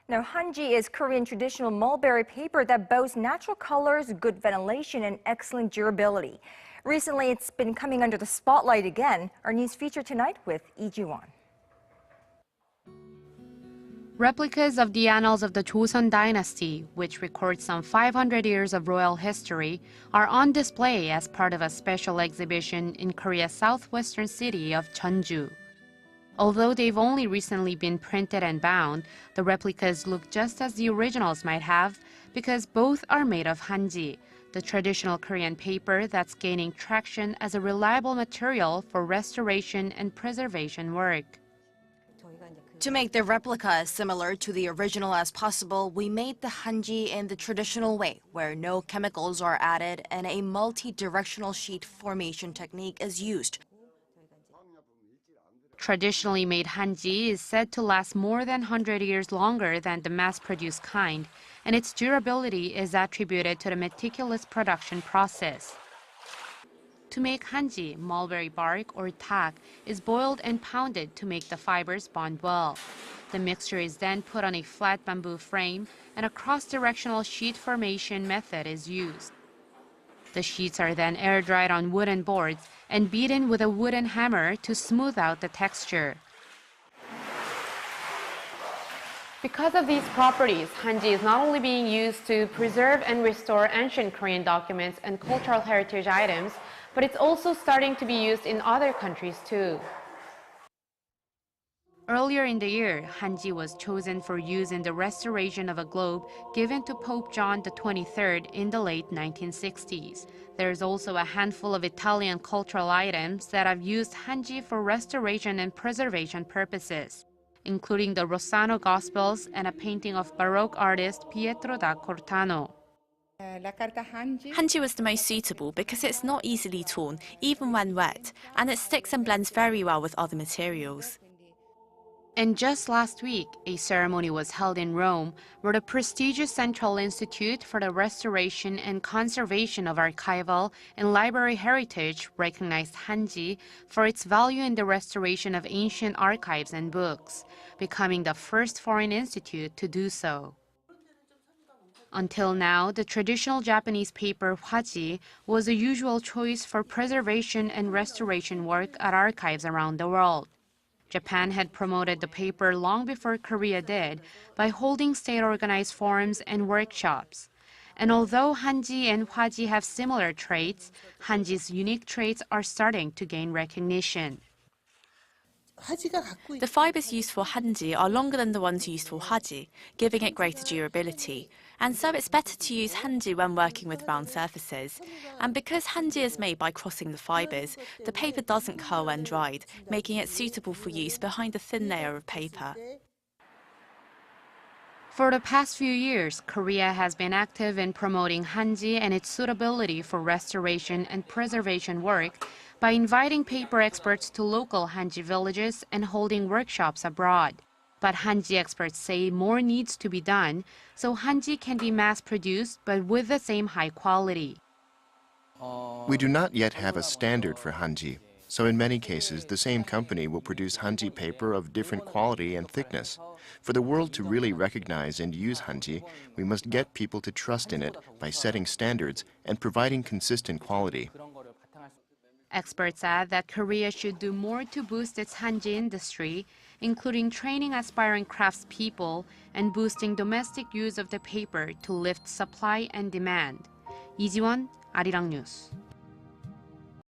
Now, Hanji is Korean traditional mulberry paper that boasts natural colors, good ventilation, and excellent durability. Recently, it's been coming under the spotlight again. Our news feature tonight with Lee Jiwon. Replicas of the Annals of the Joseon Dynasty, which records some 500 years of royal history, are on display as part of a special exhibition in Korea's southwestern city of Jeonju. Although they've only recently been printed and bound, the replicas look just as the originals might have because both are made of Hanji, the traditional Korean paper that's gaining traction as a reliable material for restoration and preservation work. To make the replica as similar to the original as possible, we made the Hanji in the traditional way, where no chemicals are added and a multi-directional sheet formation technique is used. Traditionally made Hanji is said to last more than 100 years longer than the mass-produced kind, and its durability is attributed to the meticulous production process. To make Hanji, mulberry bark or tak is boiled and pounded to make the fibers bond well. The mixture is then put on a flat bamboo frame, and a cross-directional sheet formation method is used. The sheets are then air-dried on wooden boards and beaten with a wooden hammer to smooth out the texture. Because of these properties, Hanji is not only being used to preserve and restore ancient Korean documents and cultural heritage items, but it's also starting to be used in other countries too. Earlier in the year, Hanji was chosen for use in the restoration of a globe given to Pope John XXIII in the late 1960s. There's also a handful of Italian cultural items that have used Hanji for restoration and preservation purposes, including the Rossano Gospels and a painting of Baroque artist Pietro da Cortano. Hanji was the most suitable because it's not easily torn, even when wet, and it sticks and blends very well with other materials. And just last week, a ceremony was held in Rome where the prestigious Central Institute for the Restoration and Conservation of Archival and Library Heritage recognized Hanji for its value in the restoration of ancient archives and books, becoming the first foreign institute to do so. Until now, the traditional Japanese paper hwaji was a usual choice for preservation and restoration work at archives around the world. Japan had promoted the paper long before Korea did by holding state-organized forums and workshops. And although Hanji and hwaji have similar traits, Hanji's unique traits are starting to gain recognition. The fibers used for Hanji are longer than the ones used for hwaji, giving it greater durability. And so it's better to use Hanji when working with round surfaces. And because Hanji is made by crossing the fibers, the paper doesn't curl when dried, making it suitable for use behind a thin layer of paper. For the past few years, Korea has been active in promoting Hanji and its suitability for restoration and preservation work by inviting paper experts to local Hanji villages and holding workshops abroad. But Hanji experts say more needs to be done, so Hanji can be mass-produced but with the same high quality. We do not yet have a standard for Hanji, so in many cases the same company will produce Hanji paper of different quality and thickness. For the world to really recognize and use Hanji, we must get people to trust in it by setting standards and providing consistent quality. Experts add that Korea should do more to boost its Hanji industry, including training aspiring craftspeople and boosting domestic use of the paper to lift supply and demand. Lee Jiwon, Arirang News.